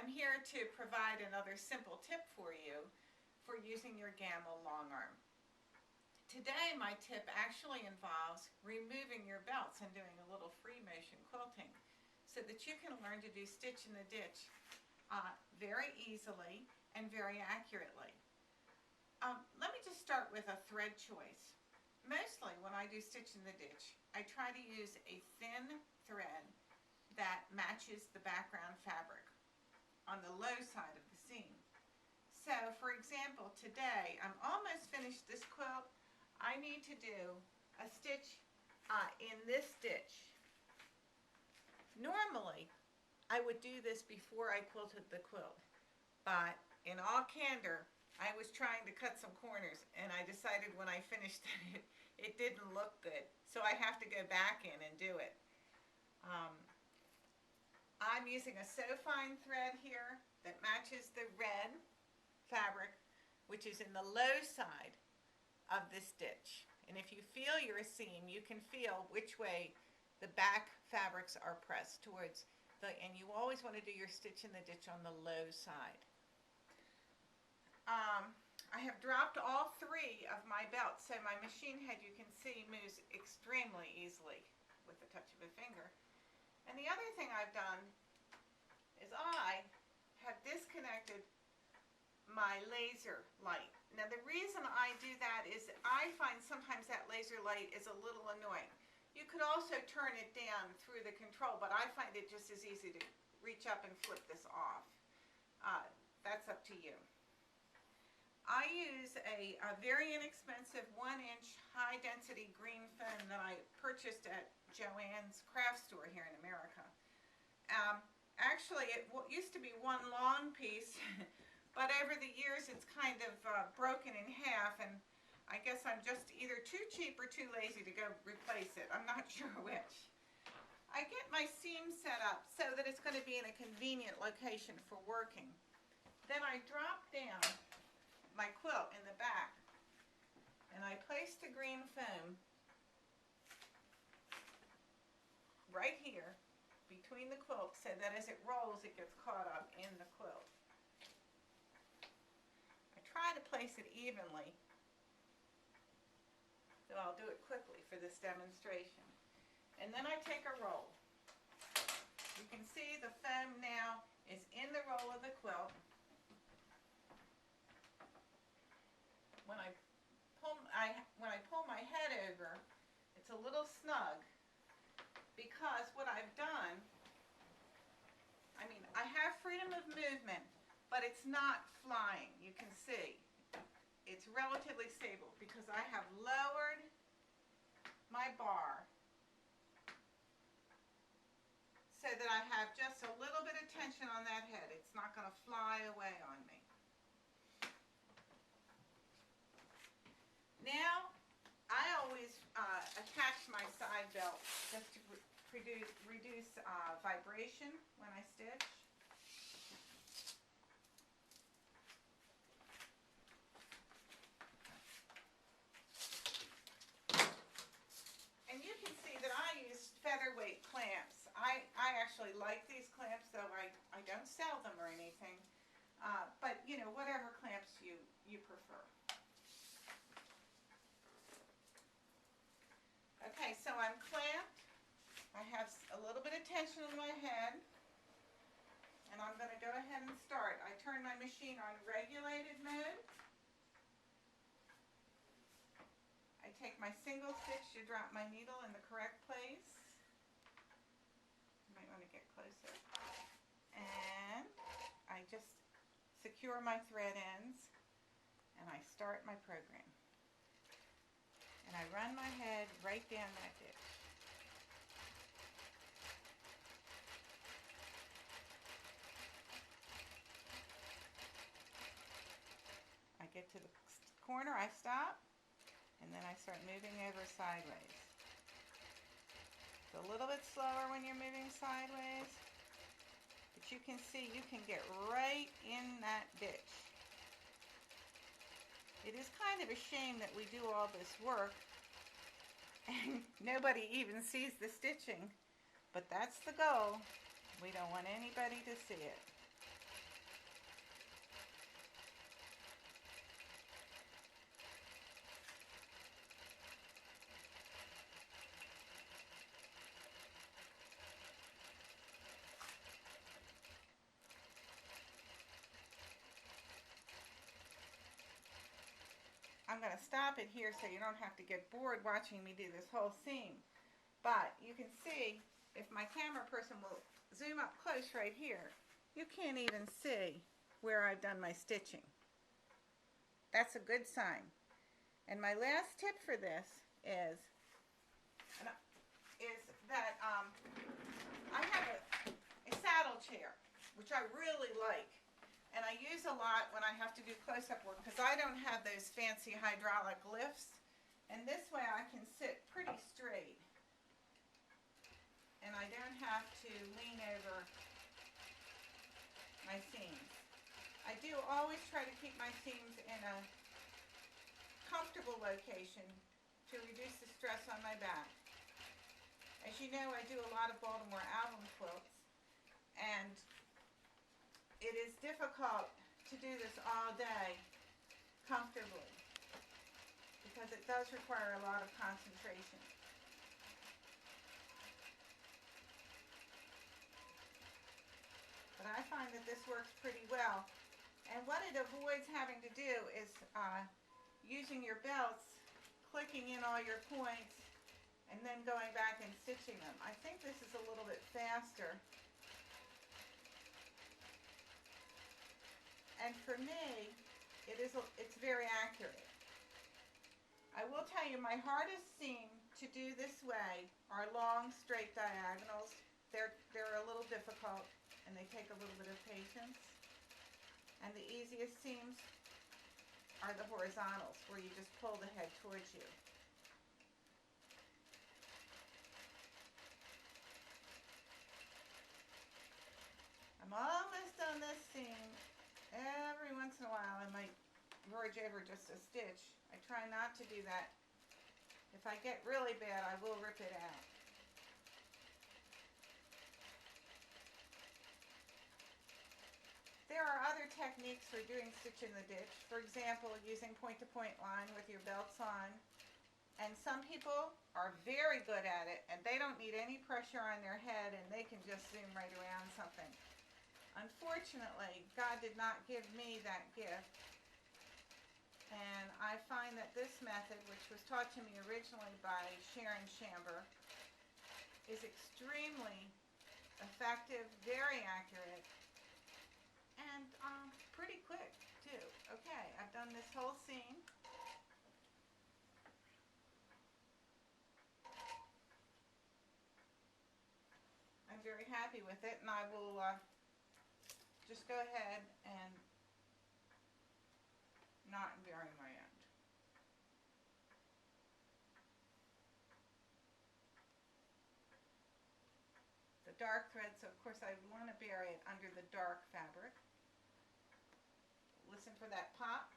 here to provide another simple tip for you for using your Gammill Long Arm. Today my tip actually involves removing your belts and doing a little free motion quilting so that you can learn to do stitch in the ditch very easily and very accurately. Let me just start with a thread choice. Mostly when I do stitch in the ditch, I try to use a thin thread that matches the background fabric on the low side of the seam. So for example, today I'm almost finished this quilt. I need to do a stitch in this stitch. Normally I would do this before I quilted the quilt, but in all candor I was trying to cut some corners and I decided when I finished it didn't look good, so I have to go back in and do it. I'm using a so fine thread here that matches the red fabric, which is in the low side of the stitch. And if you feel your seam, you can feel which way the back fabrics are pressed towards and you always want to do your stitch in the ditch on the low side. I have dropped all three of my belts, so my machine head, you can see, moves extremely easily with the touch of a finger. And the other thing I've done is I have disconnected my laser light. Now the reason I do that is I find sometimes that laser light is a little annoying. You could also turn it down through the control, but I find it just as easy to reach up and flip this off. That's up to you. I use a very inexpensive 1-inch high-density green foam that I purchased at Joann's craft store here in America. Actually, it used to be one long piece, but over the years it's kind of broken in half, and I guess I'm just either too cheap or too lazy to go replace it. I'm not sure which. I get my seam set up so that it's going to be in a convenient location for working. Then I drop down my quilt in the back and I place the green foam right here between the quilt so that as it rolls it gets caught up in the quilt. I try to place it evenly, so I'll do it quickly for this demonstration. And then I take a roll. You can see the foam now is in the roll of the quilt. When I pull my head over, it's a little snug because what I've done, I have freedom of movement, but it's not flying. You can see it's relatively stable because I have lowered my bar so that I have just a little bit of tension on that head. It's not going to fly away on me. Now, I always attach my side belt just to reduce vibration when I stitch. And you can see that I used featherweight clamps. I actually like these clamps, though I don't sell them or anything. But, you know, whatever clamps you prefer. Okay, so I'm clamped. I have a little bit of tension in my head. And I'm going to go ahead and start. I turn my machine on regulated mode. I take my single stitch to drop my needle in the correct place. You might want to get closer. And I just secure my thread ends and I start my program. And I run my head right down that ditch. I get to the corner, I stop, and then I start moving over sideways. It's a little bit slower when you're moving sideways, but you can see you can get right in that ditch. It is kind of a shame that we do all this work and nobody even sees the stitching, but that's the goal. We don't want anybody to see it. I'm going to stop it here so you don't have to get bored watching me do this whole seam. But you can see, if my camera person will zoom up close right here, you can't even see where I've done my stitching. That's a good sign. And my last tip for this is that I have a saddle chair, which I really like. And I use a lot when I have to do close-up work because I don't have those fancy hydraulic lifts. And this way I can sit pretty straight. And I don't have to lean over my seams. I do always try to keep my seams in a comfortable location to reduce the stress on my back. As you know, I do a lot of Baltimore album quilts, and it is difficult to do this all day comfortably because it does require a lot of concentration. But I find that this works pretty well. And what it avoids having to do is using your belts, clicking in all your points, and then going back and stitching them. I think this is a little bit faster. And for me, it's very accurate. I will tell you, my hardest seam to do this way are long, straight diagonals. They're a little difficult, and they take a little bit of patience. And the easiest seams are the horizontals, where you just pull the head towards you. I'm almost done this seam. Every once in a while I might verge over just a stitch. I try not to do that. If I get really bad, I will rip it out. There are other techniques for doing stitch in the ditch. For example, using point-to-point line with your belts on. And some people are very good at it, and they don't need any pressure on their head, and they can just zoom right around something. Unfortunately, God did not give me that gift. And I find that this method, which was taught to me originally by Sharon Chamber, is extremely effective, very accurate, and pretty quick too. Okay, I've done this whole seam. I'm very happy with it, and I will just go ahead and knot and bury my end. The dark thread, so of course I want to bury it under the dark fabric. Listen for that pop.